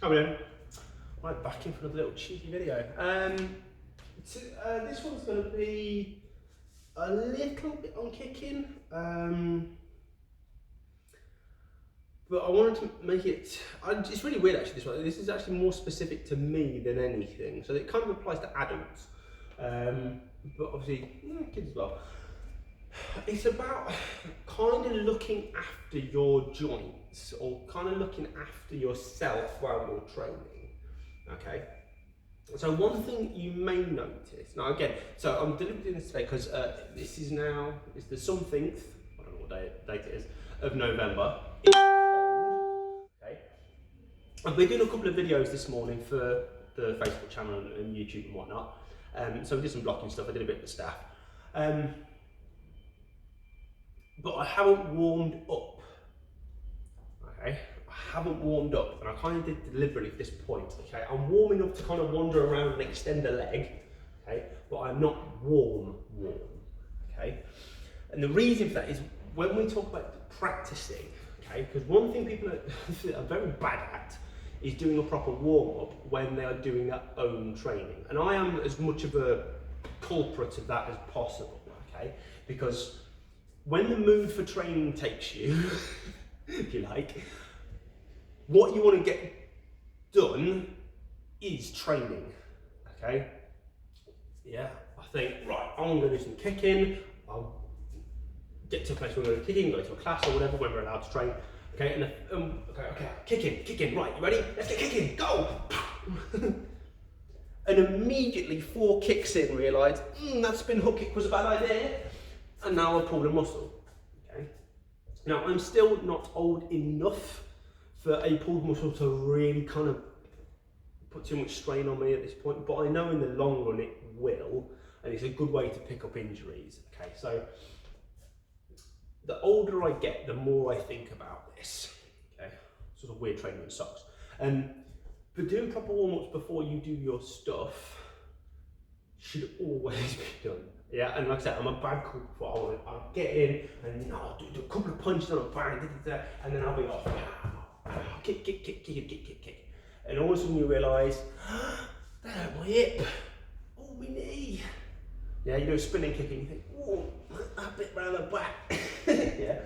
Coming in. Right, back in for another little cheeky video. This one's going to be a little bit on kicking, but I wanted to make it. It's really weird actually. This is actually more specific to me than anything, so it kind of applies to adults, but obviously kids as well. It's about kind of looking after your joints, or kind of looking after yourself while you're training. Okay, so one thing you may notice, now again, so I'm deliberately doing this today because it's the something, I don't know what date it is, of November. It's cold, okay? I've been doing a couple of videos this morning for the Facebook channel and YouTube and whatnot, so we did some blocking stuff, I did a bit with staff, but I haven't warmed up, okay? I haven't warmed up, and I kind of did deliberately at this point, okay? I'm warm enough to kind of wander around and extend a leg, okay? But I'm not warm, okay? And the reason for that is when we talk about practicing, okay? Because one thing people are very bad at is doing a proper warm-up when they are doing their own training. And I am as much of a culprit of that as possible, okay? Because when the mood for training takes you, if you like, what you want to get done is training, okay? Yeah, I think, right, I'm going to do some kicking, I'll get to a place where we're going to kicking, go to a class or whatever, when we're allowed to train, okay? And okay, kicking, right, you ready? Let's get kicking, go! And immediately 4 kicks in, realise, that spin hook kick was a bad idea, and now I pulled a muscle, okay? Now, I'm still not old enough for a pulled muscle to really kind of put too much strain on me at this point, but I know in the long run it will, and it's a good way to pick up injuries, okay? So, the older I get, the more I think about this, okay? Sort of weird training in socks. But doing proper warm-ups before you do your stuff should always be done. Yeah, and like I said, I'm a bad cook. I'll get in and I'll do a couple of punches on a bang, and then I'll be off. Kick. And all of a sudden you realise, that hurt my hip. Oh, my knee. Yeah, you do a spinning kick and you think, oh, that bit round the back. Yeah.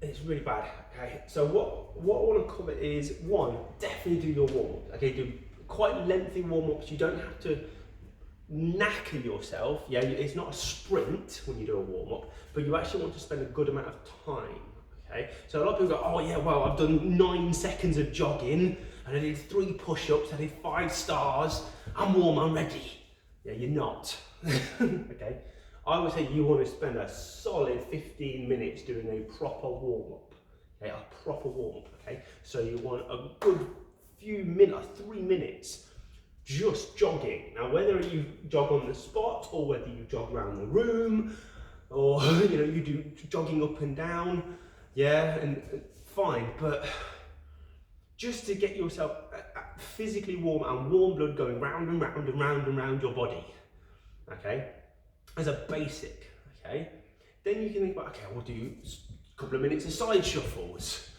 It's really bad, okay? So what I want to cover is, one, definitely do your warm-ups. Okay, do quite lengthy warm-ups. You don't have to knacker yourself. Yeah, it's not a sprint when you do a warm-up, but you actually want to spend a good amount of time. Okay, so a lot of people go, oh yeah, well, I've done 9 seconds of jogging and I did 3 push-ups, I did 5 stars, I'm warm, I'm ready. Yeah, you're not. Okay, I would say you want to spend a solid 15 minutes doing a proper warm-up. Okay, a proper warm-up, okay? So you want a good few minutes, 3 minutes, just jogging. Now, whether you jog on the spot or whether you jog around the room, or you do jogging up and down, yeah, and fine, but just to get yourself physically warm and warm blood going round and round and round and round your body, okay, as a basic, okay, then you can think about, okay, we'll do a couple of minutes of side shuffles,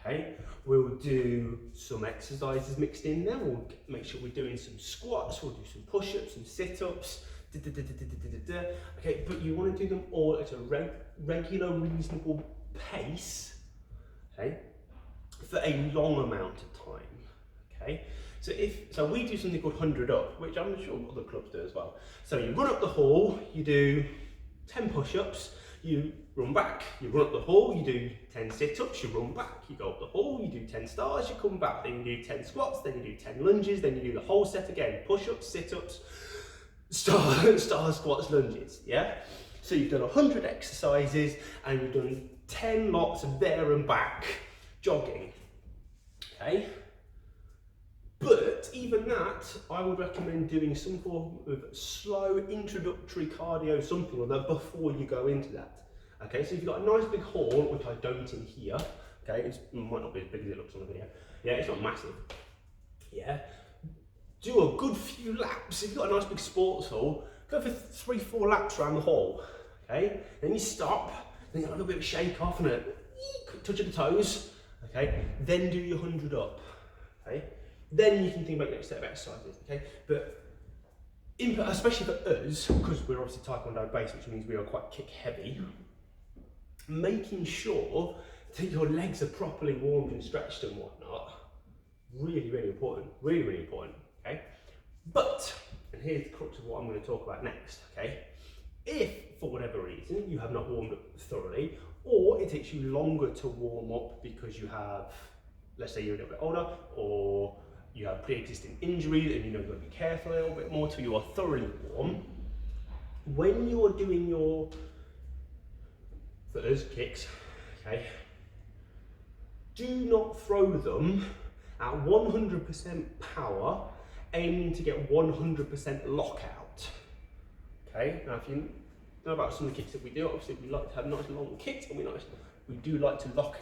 okay, we'll do some exercises mixed in there, we'll make sure we're doing some squats, we'll do some push-ups, some sit-ups, okay, but you want to do them all at a regular, reasonable pace, okay, for a long amount of time, okay? So we do something called 100 up, which I'm sure other clubs do as well. So you run up the hall, you do 10 push-ups, you run back, you run up the hall, you do 10 sit-ups, you run back, you go up the hall, you do 10 stars, you come back, then you do 10 squats, then you do 10 lunges, then you do the whole set again, push-ups, sit-ups, stars, squats, lunges, yeah? So you've done 100 exercises and you've done 10 lots of there and back jogging, okay? But even that, I would recommend doing some form of slow introductory cardio, something like that, before you go into that. Okay, so if you've got a nice big hall, which I don't in here, okay, it might not be as big as it looks on the video. Yeah, it's not massive. Yeah, do a good few laps. If you've got a nice big sports hall, go for 3-4 laps around the hall. Okay, then you stop, then you have a little bit of a shake off and a touch of the toes. okay? Then do your 100 up, okay? Then you can think about your next set of exercises, okay? But especially for us, because we're obviously Taekwondo based, which means we are quite kick heavy, making sure that your legs are properly warmed and stretched and whatnot, really, really important, really, really important, okay? But, and here's the crux of what I'm going to talk about next, okay? If, for whatever reason, you have not warmed up thoroughly, or it takes you longer to warm up because you have, let's say you're a little bit older, or you have pre-existing injuries and you know you've got to be careful a little bit more till you are thoroughly warm, when you're doing your, for us, kicks, okay, do not throw them at 100% power, aiming to get 100% lockout. Okay, now if you know about some of the kicks that we do, obviously we like to have nice long kicks, and we do like to lock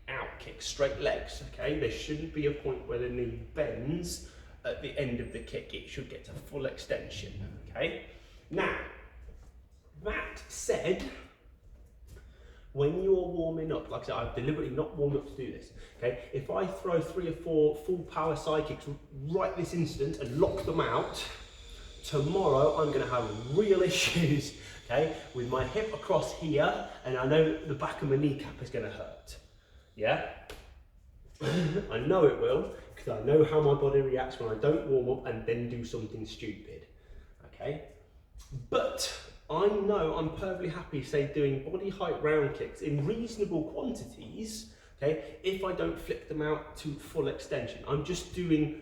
out kicks, straight legs, okay? There shouldn't be a point where the knee bends at the end of the kick. It should get to full extension, okay? Now, that said, when you're warming up, like I said, I've deliberately not warmed up to do this, okay? If I throw 3 or 4 full power side kicks right this instant and lock them out, tomorrow I'm gonna have real issues, okay, with my hip across here, and I know the back of my kneecap is gonna hurt, yeah? I know it will, because I know how my body reacts when I don't warm up and then do something stupid, okay? But I know I'm perfectly happy, say, doing body height round kicks in reasonable quantities, okay, if I don't flick them out to full extension. I'm just doing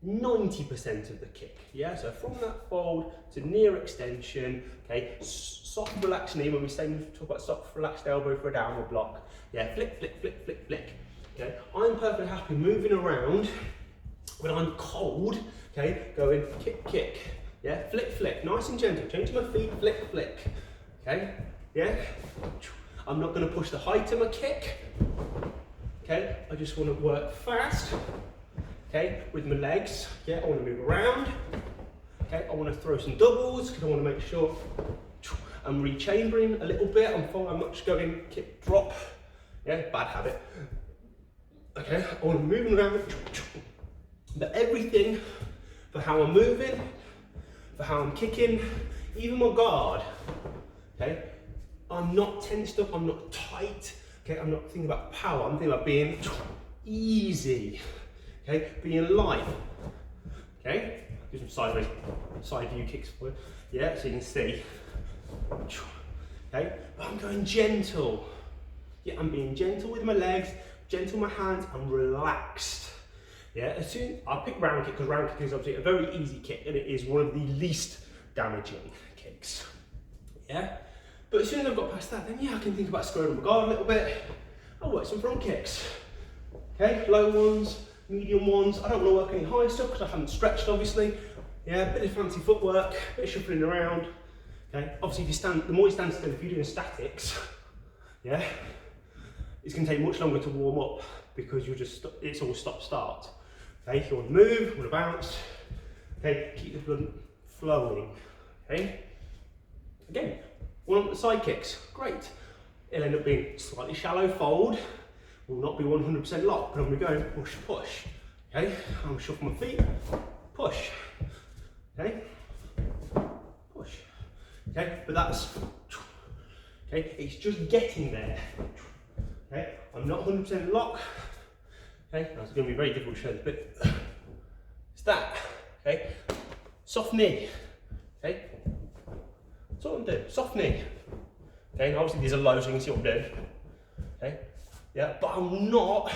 90% of the kick, yeah? So from that fold to near extension, okay, soft relaxed knee, when we talk about soft relaxed elbow for a downward block, yeah, flick, flick, flick, flick, flick, okay? I'm perfectly happy moving around when I'm cold, okay, going kick, kick, yeah, flick, flick, nice and gentle, change my feet, flick, flick, okay, yeah? I'm not gonna push the height of my kick, okay? I just wanna work fast, okay, with my legs, yeah, I wanna move around, okay, I wanna throw some doubles, because I wanna make sure I'm rechambering a little bit, I'm not just going kick, drop, yeah, bad habit, okay, I wanna move around, but everything for how I'm moving, for how I'm kicking, even my guard, okay, I'm not tensed up, I'm not tight, okay, I'm not thinking about power, I'm thinking about being easy, okay, being light, okay, do some side view kicks for you, yeah, so you can see, okay, but I'm going gentle, yeah, I'm being gentle with my legs, gentle with my hands, I'm relaxed. Yeah, as soon I pick round kick because round kick is obviously a very easy kick and it is one of the least damaging kicks. Yeah, but as soon as I've got past that, then yeah, I can think about squaring my guard a little bit. I'll work some front kicks. Okay, low ones, medium ones. I don't want to work any high stuff because I haven't stretched, obviously. Yeah, bit of fancy footwork, bit of shuffling around. Okay, obviously if you stand, the more you stand still, if you're doing statics, yeah, it's going to take much longer to warm up because you're just it's all stop start. Okay, if you want to move, you want to bounce, okay, keep the blood flowing, okay. Again, one of the side kicks, great. It'll end up being slightly shallow fold, will not be 100% locked, but I'm going to go push, push, okay. I'm going to shuffle my feet, push, okay, push, okay, but that's, okay, it's just getting there, okay. I'm not 100% locked. Okay, that's going to be very difficult to show this, but it's that, okay? Soft knee, okay? That's what I'm doing, soft knee. Okay, and obviously these are low, so you can see what I'm doing. Okay, yeah, but I'm not,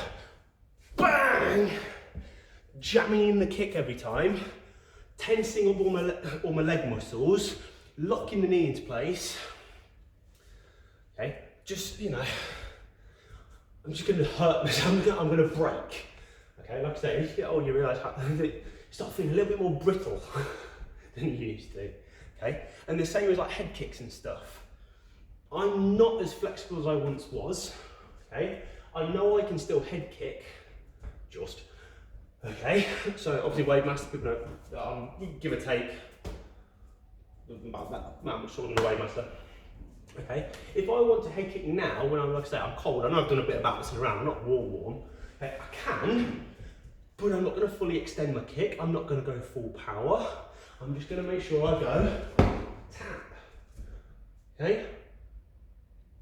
bang, jamming in the kick every time, tensing up all my leg muscles, locking the knee into place. Okay, just, you know, I'm just going to hurt myself, I'm going to break. Okay, like I say, as you get older, you realise you start feeling a little bit more brittle than you used to. Okay, and the same as like head kicks and stuff. I'm not as flexible as I once was. Okay, I know I can still head kick, just. Okay, so obviously Wave Master, people know, give or take, about that much shorter than Wave Master. Okay, if I want to head kick now, when I'm, like I say, I'm cold, I know I've done a bit of bouncing around, I'm not warm, okay, I can, but I'm not going to fully extend my kick, I'm not going to go full power, I'm just going to make sure I go tap, okay?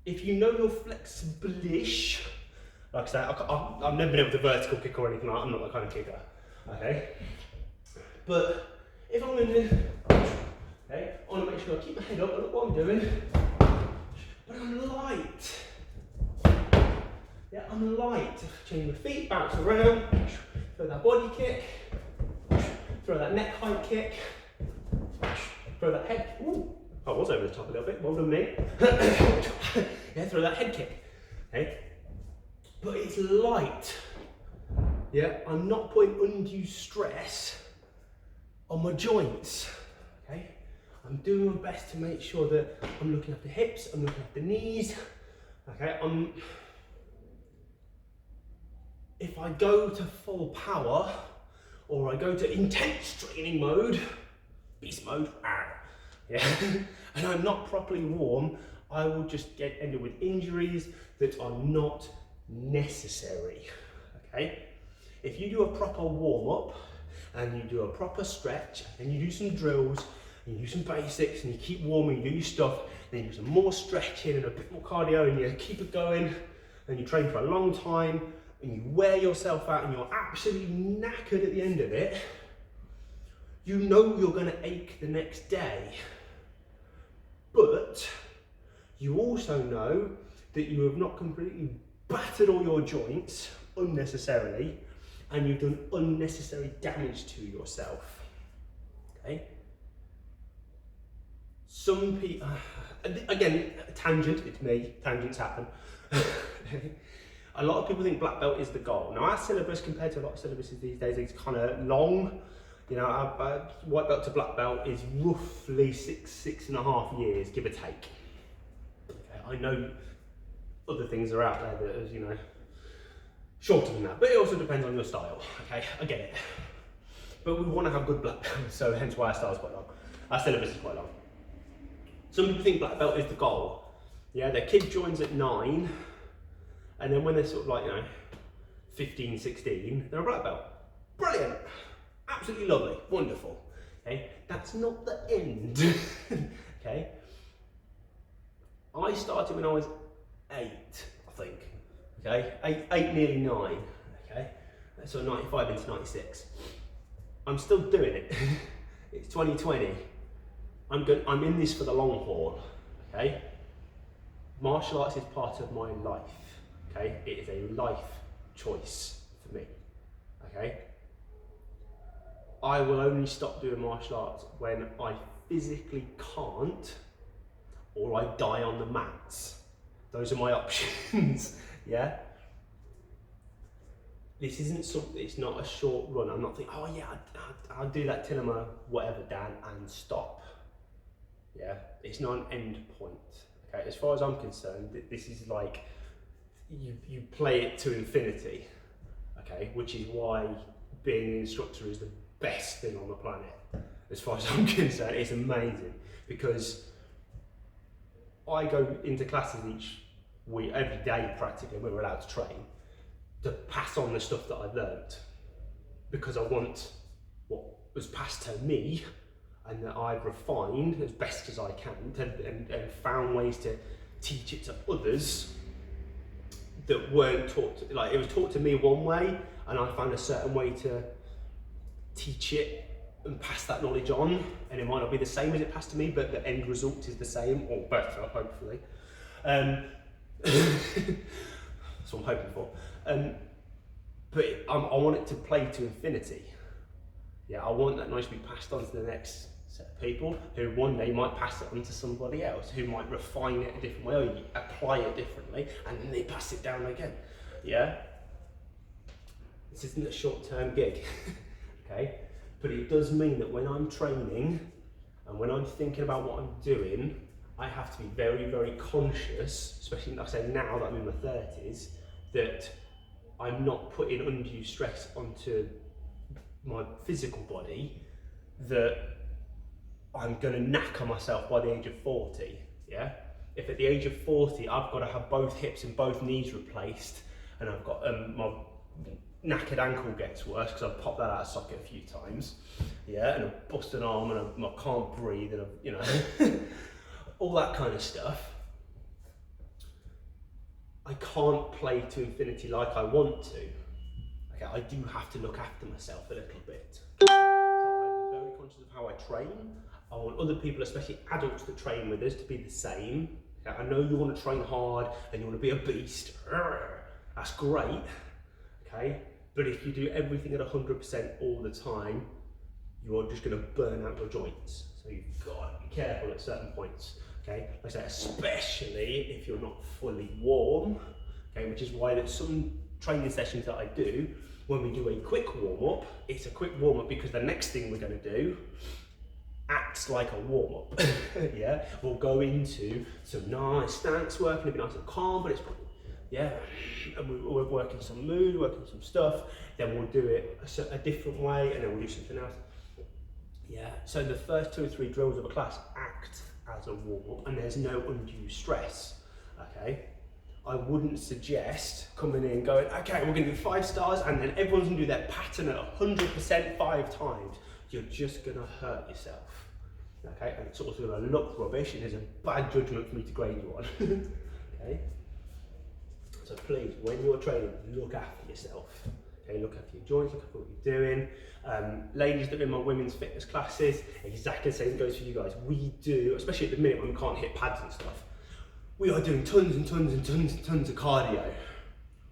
If you know you're flexible-ish, like I say, I've never been able to vertical kick or anything like that, I'm not that kind of kicker, okay? But if I'm in this, okay, I want to make sure I keep my head up, and look what I'm doing, but I'm light. Yeah, I'm light. Change my feet, bounce around, throw that body kick, throw that neck height kick, throw that head. Ooh, I was over the top a little bit. Well done, me. Yeah, throw that head kick. Okay, but it's light. Yeah, I'm not putting undue stress on my joints. Okay, I'm doing my best to make sure that I'm looking at the hips, I'm looking at the knees. Okay, if I go to full power, or I go to intense training mode, beast mode, yeah, and I'm not properly warm, I will just end up with injuries that are not necessary, okay? If you do a proper warm up, and you do a proper stretch, and you do some drills, and you do some basics, and you keep warming, you do your stuff, then you do some more stretching and a bit more cardio, and you keep it going, and you train for a long time, and you wear yourself out, and you're absolutely knackered at the end of it, you know you're going to ache the next day. But you also know that you have not completely battered all your joints unnecessarily, and you've done unnecessary damage to yourself. Okay? Some people, again, tangent, it's me, tangents happen. A lot of people think black belt is the goal. Now our syllabus, compared to a lot of syllabuses these days, is kind of long. You know, our white belt to black belt is roughly 6.5 years, give or take. Okay, I know other things are out there that are, you know, shorter than that, but it also depends on your style. Okay, I get it. But we want to have good black belts, so hence why our style is quite long. Our syllabus is quite long. Some people think black belt is the goal. Yeah, their kid joins at 9, and then when they're sort of like, you know, 15, 16, they're a black belt. Brilliant, absolutely lovely, wonderful. Okay, that's not the end. Okay, I started when I was 8, I think. Okay, eight, nearly 9. Okay, so 95 into 96. I'm still doing it. It's 2020. I'm in this for the long haul. Okay, martial arts is part of my life. Okay, it is a life choice for me. Okay, I will only stop doing martial arts when I physically can't, or I die on the mats. Those are my options. Yeah. This isn't something. It's not a short run. I'm not thinking, oh yeah, I'll do that till I'm a whatever, Dan, and stop. Yeah, it's not an end point. Okay, as far as I'm concerned, this is like you play it to infinity. Okay, which is why being an instructor is the best thing on the planet. As far as I'm concerned, it's amazing because I go into classes each week, every day practically, when we're allowed to train, to pass on the stuff that I've learned, because I want what was passed to me and that I've refined as best as I can and found ways to teach it to others that weren't taught. Like, it was taught to me one way, and I found a certain way to teach it and pass that knowledge on, and it might not be the same as it passed to me, but the end result is the same, or better, hopefully. That's what I'm hoping for. But I want it to play to infinity. Yeah, I want that knowledge to be passed on to the next set of people who one day might pass it on to somebody else, who might refine it a different way, or apply it differently, and then they pass it down again. Yeah? This isn't a short-term gig, okay? But it does mean that when I'm training and when I'm thinking about what I'm doing, I have to be very, very conscious, especially like I say now that I'm in my 30s, that I'm not putting undue stress onto my physical body, that I'm going to knacker myself by the age of 40, yeah? if at the age of 40 I've got to have both hips and both knees replaced, and I've got my knackered ankle gets worse because I've popped that out of socket a few times, yeah, and I've busted an arm and I can't breathe, and you know, all that kind of stuff. I can't play to infinity like I want to. Okay, I do have to look after myself a little bit. So I'm very conscious of how I train. I want other people, especially adults that train with us, to be the same. Okay, I know you want to train hard and you want to be a beast. That's great. Okay, but if you do everything at 100% all the time, you are just going to burn out your joints. So you've got to be careful at certain points. Okay, like I say, especially if you're not fully warm. Okay, which is why there's some training sessions that I do, when we do a quick warm-up, it's a quick warm-up because the next thing we're going to do acts like a warm-up. Yeah, we'll go into some nice stance work, and it'll be nice and calm, but it's, yeah, and we're working some mood, working some stuff, then we'll do it a different way, and then we'll do something else. Yeah, so the first 2 or 3 drills of a class act as a warm-up, and there's no undue stress, okay? I wouldn't suggest coming in going, okay, we're going to do 5 stars, and then everyone's going to do their pattern at 100% 5 times. You're just going to hurt yourself, okay? And it's also going to look rubbish, and it's a bad judgment for me to grade you on, okay? So please, when you're training, look after yourself. Okay, look after your joints, look after what you're doing. Ladies that are in my women's fitness classes, exactly the same goes for you guys. We do, especially at the minute when we can't hit pads and stuff, we are doing tons and tons and tons and tons of cardio.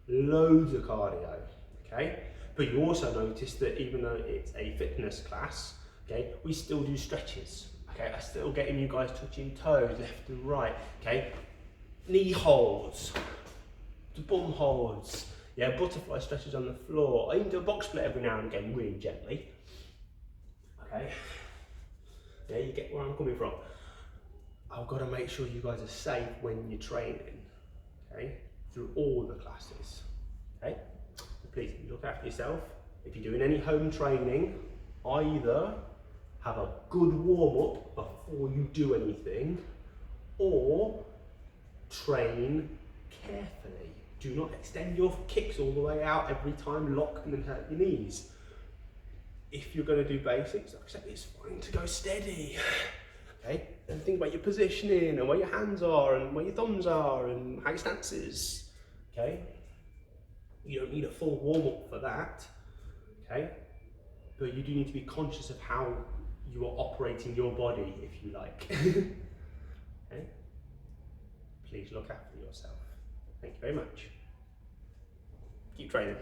Loads of cardio, okay? But you also notice that even though it's a fitness class, okay, we still do stretches, okay? I'm still getting you guys touching toes left and right, okay? Knee holds, bum holds, yeah, butterfly stretches on the floor. I even do a box split every now and again, really gently. Okay, yeah, you get where I'm coming from. I've got to make sure you guys are safe when you're training, okay, through all the classes, okay? So please look after yourself. If you're doing any home training, either have a good warm-up before you do anything, or train carefully. Do not extend your kicks all the way out every time, lock and then hurt your knees. If you're going to do basics, like I said, it's fine to go steady. Okay? And think about your positioning and where your hands are and where your thumbs are and how your stance is. Okay? You don't need a full warm-up for that. Okay? But you do need to be conscious of how you are operating your body, if you like. Okay? Please look after yourself. Thank you very much. Keep training.